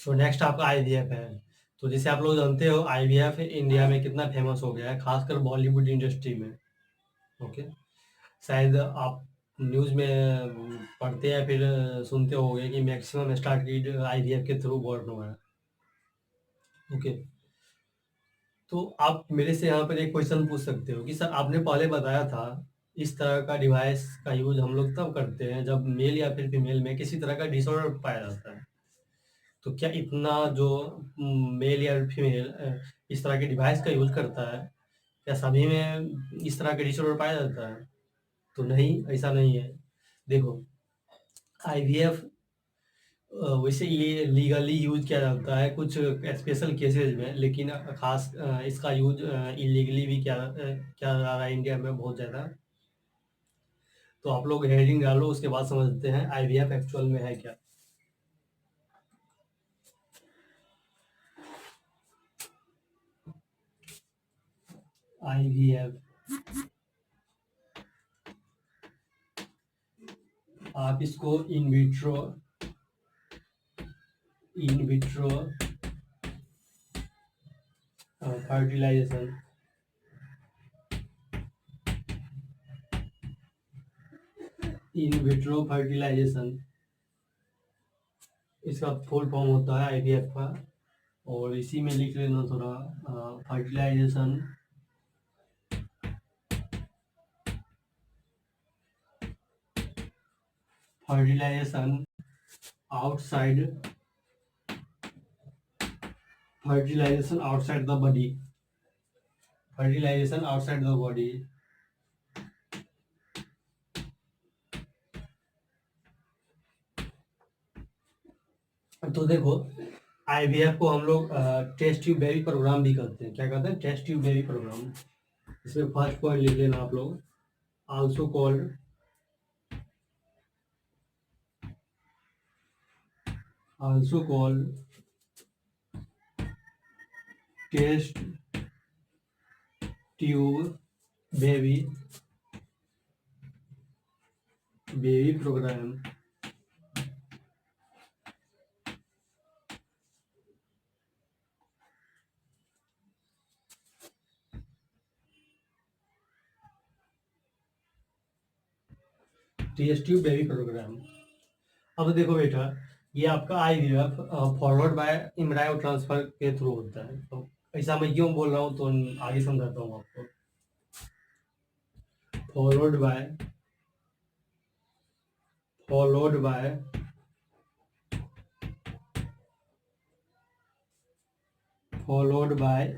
तो नेक्स्ट आपका आईवीएफ है। तो जैसे आप लोग जानते हो आईवीएफ इंडिया में कितना फेमस हो गया है, खासकर बॉलीवुड इंडस्ट्री में। ओके, शायद आप न्यूज़ में पढ़ते या फिर सुनते होंगे कि मैक्सिमम स्टार्ट किड आईवीएफ के थ्रू बॉर्न हुआ है। ओके, तो आप मेरे से यहाँ पर एक क्वेश्चन पूछ सकते हो कि सर आपने पहले बताया था इस तरह का डिवाइस का यूज हम लोग तब करते हैं जब मेल या फिर फीमेल में किसी तरह का डिसऑर्डर पाया जाता है। तो क्या इतना जो मेल या फीमेल इस तरह के डिवाइस का यूज करता है, क्या सभी में इस तरह के डिसऑर्डर पाया जाता है? तो नहीं, ऐसा नहीं है। देखो, आईवीएफ वैसे ये लीगली यूज किया जाता है कुछ स्पेशल केसेस में, लेकिन खास इसका यूज इलीगली भी किया जा रहा है इंडिया में बहुत ज़्यादा। तो आप लोग हेडिंग डालो, उसके बाद समझते हैं आईवीएफ एक्चुअल में है क्या। आईवीएफ, आप इसको in vitro fertilization, in vitro fertilization इसका फुल फॉर्म होता है आईवीएफ का। और इसी में लिख लेना थोड़ा, fertilization outside fertilization outside the body, fertilization outside the body। तो देखो, आईवीएफ को हम लोग टेस्ट ट्यूब बेबी प्रोग्राम भी करते हैं। क्या कहते हैं? Test tube baby programme. इसमें फर्स्ट पॉइंट लिख लेना आप लोग, also called test tube baby programme. Test tube baby programme. अब देखो बेटा, ये आपका IVF forward by embryo transfer के थ्रू होता है। तो ऐसा मैं क्यों बोल रहा हूँ तो आगे समझाता हूँ आपको। Followed by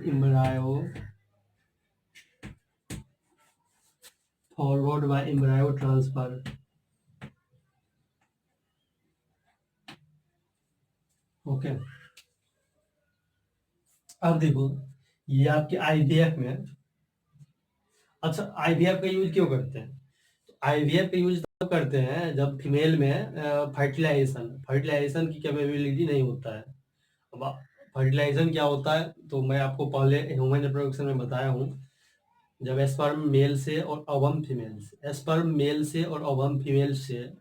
embryo transfer. Okay, अब देखो, ये आपके आईवीएफ में, अच्छा आईवीएफ का यूज क्यों करते हैं? तो आईवीएफ का यूज तब करते हैं जब फीमेल में फर्टिलाइजेशन की कैपेबिलिटी नहीं होता है। अब फर्टिलाइजेशन क्या होता है तो मैं आपको पहले ह्यूमन रिप्रोडक्शन में बताया हूँ। जब स्पर्म मेल से और ओवम फीमेल से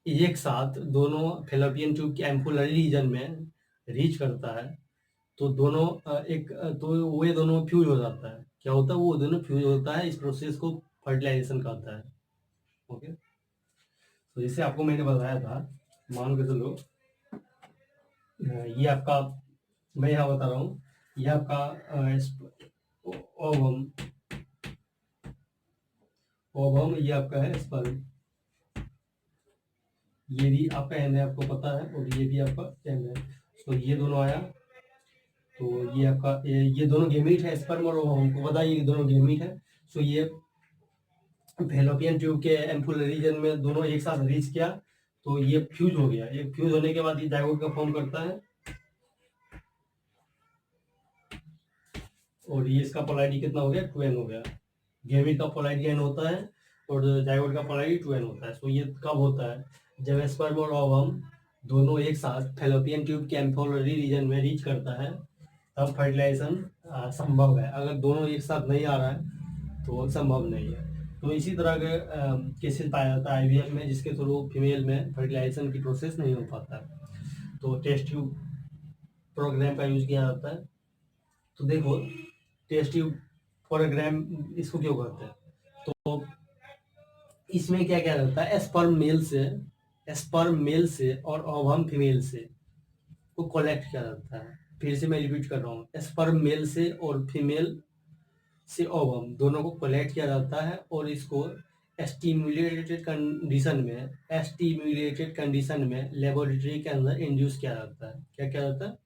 एक साथ दोनों फेलोपियन ट्यूब के एम्पुलरी रीजन में रीच करता है, तो दोनों तो वो ये दोनों फ्यूज हो जाता है। क्या होता है? वो दोनों फ्यूज होता है। इस प्रोसेस को फर्टिलाइजेशन कहता है। ओके, तो जैसे आपको मैंने बताया था, मान के चलो ये आपका, मैं यहाँ बता रहा हूँ, ये आपका ओवम ये आपका है स्पर्म, ये भी आपका एन है, आपको पता है, और ये भी आपका एन है। तो ये दोनों आया, तो ये आपका ये दोनों गेमीट है, स्पर्म और ओवम। हमको पता है ये दोनों गेमीट है। सो ये फेलोपियन ट्यूब के एम्पुलर रीजन में दोनों एक साथ रीच किया, तो ये फ्यूज हो गया। ये फ्यूज होने के बाद ये जाइगोट का फॉर्म करता है, और ये इसका पोलैरिटी कितना हो गया? 2n हो गया। गेमीट का पोलैरिटी n होता है और जाइगोट का पोलैरिटी 2n होता है। सो ये कब होता है? जब स्पर्म और ओवम दोनों एक साथ फेलोपियन ट्यूब के एम्पुलरी रीजन में रीच करता है, तब फर्टिलाइजेशन संभव है। अगर दोनों एक साथ नहीं आ रहा है तो संभव नहीं है। तो इसी तरह के केसेस पाया जाता है आईवीएफ में, जिसके थ्रू फीमेल में फर्टिलाइजेशन की प्रोसेस नहीं हो पाता है। तो टेस्ट ट्यूब प्रोग्राम का यूज किया जाता है। तो देखो टेस्ट ट्यूब प्रोग्राम इसको क्यों कहते हैं, तो इसमें क्या क्या रहता है, स्पर्म मेल से और ओवम फीमेल से को कलेक्ट किया जाता है। फिर से मैं रिपीट कर रहा हूँ, स्पर्म मेल से और फीमेल से ओवम दोनों को कलेक्ट किया जाता है और इसको स्टिम्युलेटेड कंडीशन में लेबोरेटरी के अंदर इंड्यूस किया जाता है। क्या किया जाता है,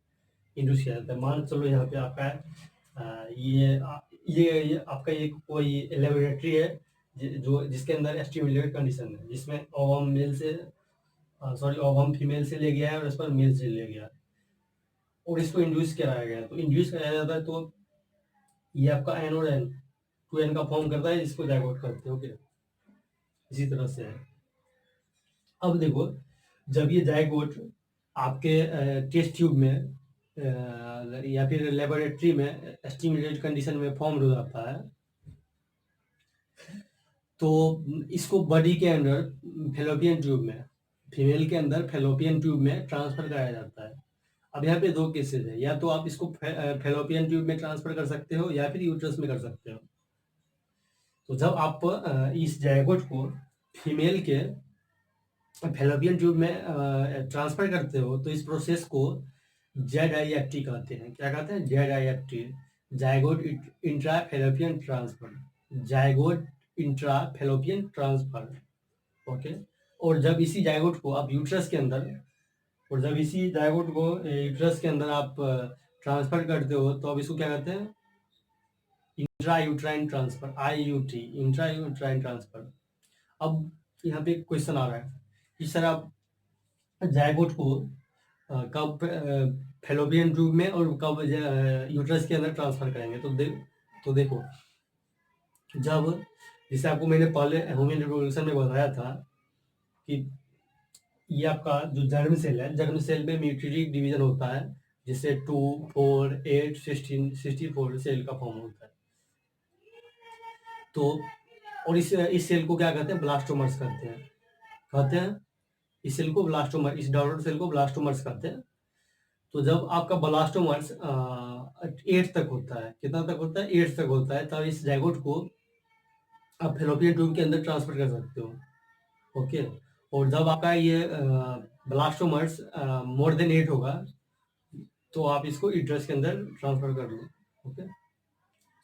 इंड्यूस किया जाता है। मान चलो यहाँ पे आपका ये आपका ये कोई लेबोरेटरी है जो जिसके अंदर स्टिम्युलेटेड कंडीशन है, जिसमें ओवम मेल से ओवम फीमेल से ले गया है और इस पर मेल से ले गया है और इसको इंड्यूस कराया गया है। तो इंड्यूस कराया जाता है तो ये आपका एन और एन 2n का फॉर्म करता है, जिसको जाइगोट करते हैं। ओके, इसी तरह से है। अब देखो जब ये जाइगोट आपके टेस्ट ट्यूब में या फिर लेबोरेटरी में स्टिम्युलेटेड कंडीशन में फॉर्म हो जाता है, तो इसको बॉडी के अंदर फेलोपियन ट्यूब में, फीमेल के अंदर फेलोपियन ट्यूब में ट्रांसफर कराया जाता है। अब यहाँ पे दो केसेस है, या तो आप इसको फेलोपियन ट्यूब में ट्रांसफर कर सकते हो या फिर यूट्रस में कर सकते हो। तो जब आप इस जायगोट को फीमेल के फेलोपियन ट्यूब में ट्रांसफर करते हो तो इस प्रोसेस को ZIFT कहते हैं। क्या कहते हैं, ZIFT, zygote intra fallopian transfer, zygote intra fallopian transfer. Okay, और जब इसी जायगोट को आप यूट्रस के अंदर आप ट्रांसफर करते हो तो अब इसको क्या कहते हैं, intra uterine transfer, IUT, intra uterine transfer. अब यहाँ पे क्वेश्चन आ रहा है, इस तरह आप जायगोट को कब फेलोपियन ट्यूब में और कब यूट्रस के अंदर ट्रांसफर करेंगे। तो देखो जब, जैसे आपको मैंने पहले ह्यूमन रिप्रोडक्शन में बताया था कि ये आपका जो जर्म सेल है, जर्म सेल में म्यूटेटिक डिवीजन होता है, जिससे 2, 4, 8, 16, 64 सेल का फॉर्म होता है। तो और इस सेल को क्या कहते हैं, ब्लास्टोमर्स कहते हैं इस सेल को ब्लास्टोमर, इस डॉटर सेल को ब्लास्टोमर्स कहते हैं। तो जब आपका ब्लास्टोमर्स 8 तक होता है, कितना तक होता है, 8 तक होता है, तब इस जाइगोट को आप फेलोपियन ट्यूब के अंदर ट्रांसफर कर सकते हो। ओके, और जब आपका ये ब्लास्टोमर्स मोर देन 8 होगा तो आप इसको यूट्रस के अंदर ट्रांसफर कर लो। ओके,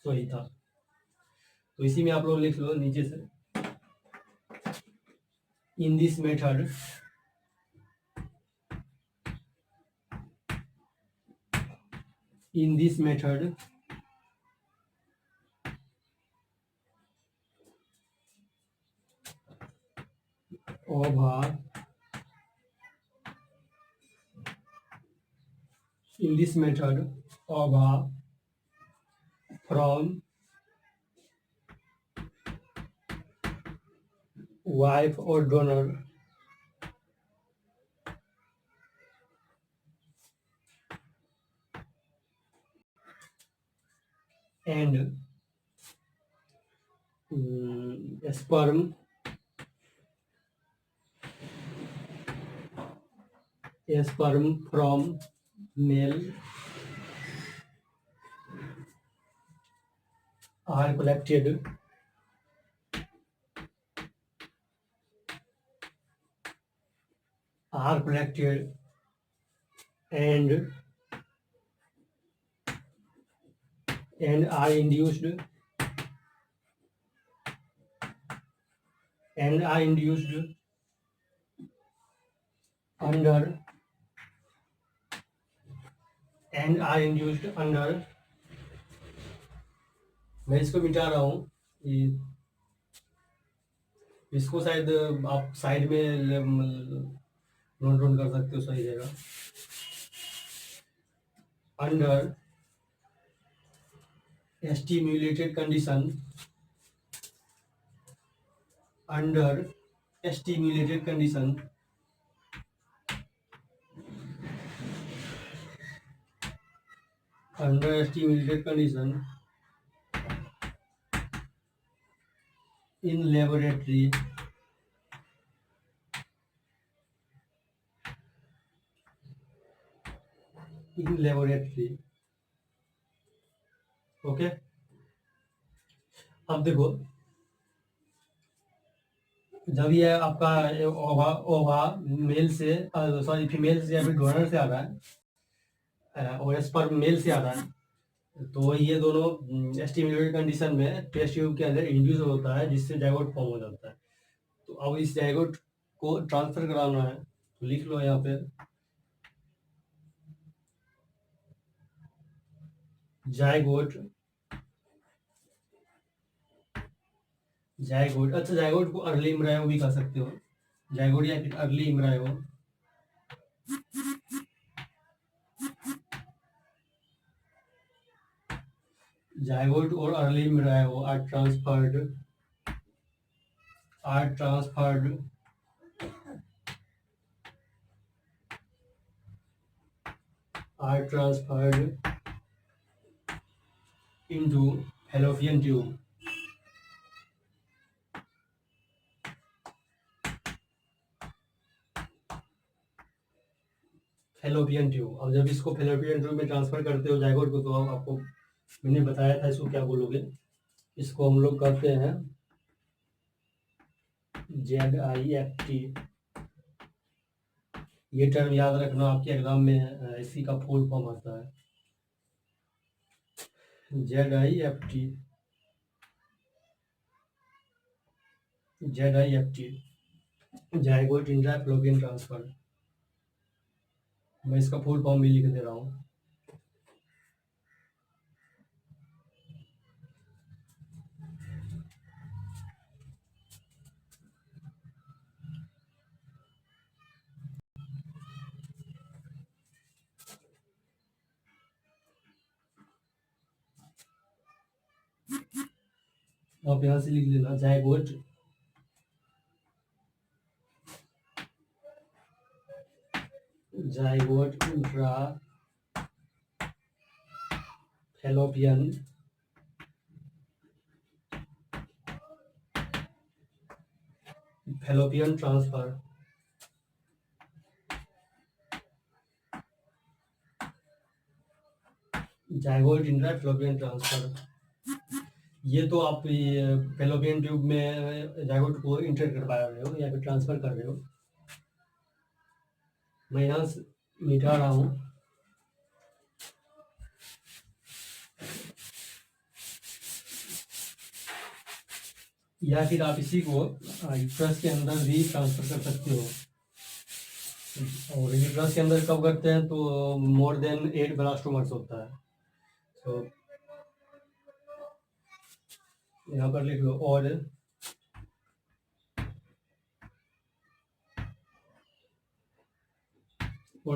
तो यही था। तो इसी में आप लोग लिख लो नीचे से, in this method ova from wife or donor and sperm from male are collected and are induced under मैं इसको मिटा रहा हूँ, इसको शायद आप साइड में नोट डाउन कर सकते हो, सही रहेगा। Under stimulated condition under stimulated condition in laboratory in laboratory. Okay, अब देखो, जब ये आपका ओवा ओवा मेल से सॉरी फीमेल से या फिर डोनर से आ रहा है और स्पर्म मेल से आ रहा है, तो ये दोनों स्टिमुलेटेड कंडीशन में टेस्ट ट्यूब के अंदर इंड्यूस होता है, जिससे जाइगोट फॉर्म हो जाता है। तो अब इस जाइगोट को ट्रांसफर कराना है, तो लिख लो यहाँ पे जाइगोट। जाइगोट, अच्छा, जाइगोट को अर्ली इम्ब्रायो भी कह सकते हो, जाइगोट या फिर अर्ली इम्ब्रायो। जाइगोट और early embryo are transferred into fallopian tube. Fallopian tube. अब जब इसको फेलोपियन ट्यूब में ट्रांसफर करते हो जाइगोट को, तो अब आपको मैंने बताया था इसको क्या बोलोगे। इसको हम लोग कहते हैं ZIFT। ये टर्म याद रखना, आपके एग्जाम में इसी का फुल फॉर्म आता है ZIFT। Zygote intra fallopian transfer. मैं इसका फुल फॉर्म भी लिख दे रहा हूँ। आप यहाँ से लिख लेना zygote intra fallopian transfer. Zygote intra fallopian transfer. ये तो आप फेलोपियन ट्यूब में जाइगोट को इंटर कर पा रहे हो या फिर ट्रांसफर कर रहे हो। मैं यहाँ से मिटा रहा हूँ। या फिर आप इसी को यूट्रस के अंदर भी ट्रांसफर कर सकते हो। और यूट्रस के अंदर कब करते हैं, तो मोर देन 8 ब्लास्टोमर्स होता है। तो यहाँ पर लिख लो और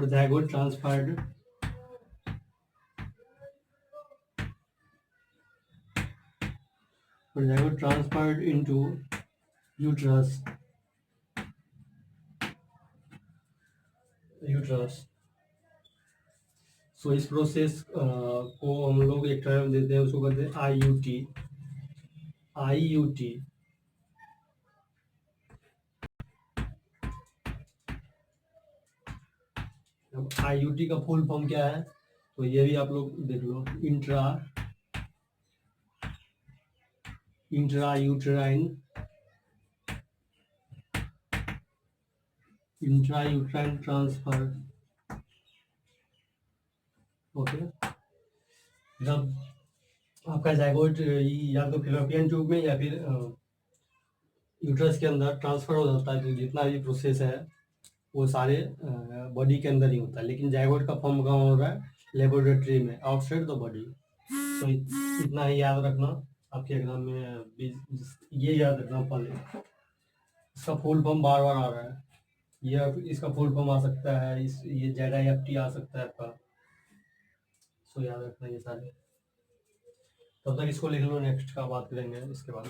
जाइगोट ट्रांसफर्ड into uterus। सो इस प्रोसेस को हम लोग एक टर्म देते हैं, उसको कहते हैं IUT। अब IUT का फुल फॉर्म क्या है, तो ये भी आप लोग देख लो। Intrauterine transfer. ओके, जब आपका जाइगोट या तो फेलोपियन ट्यूब में या फिर यूट्रस के अंदर ट्रांसफर हो जाता है, तो जितना भी प्रोसेस है वो सारे बॉडी के अंदर ही होता है। लेकिन जाइगोट का फॉर्म कहाँ हो रहा है, लेबोरेटरी में, आउटसाइड द बॉडी। तो इतना ही याद रखना, आपके एग्जाम में ये याद रखना पहले। इसका फुल फॉर्म बार बार आ रहा है, ये इसका फुल फॉर्म आ सकता है, ये ZIFT आ सकता है आपका। सो याद रखना ये सारे। तब तक इसको लिख लो, नेक्स्ट का बात करेंगे इसके बाद।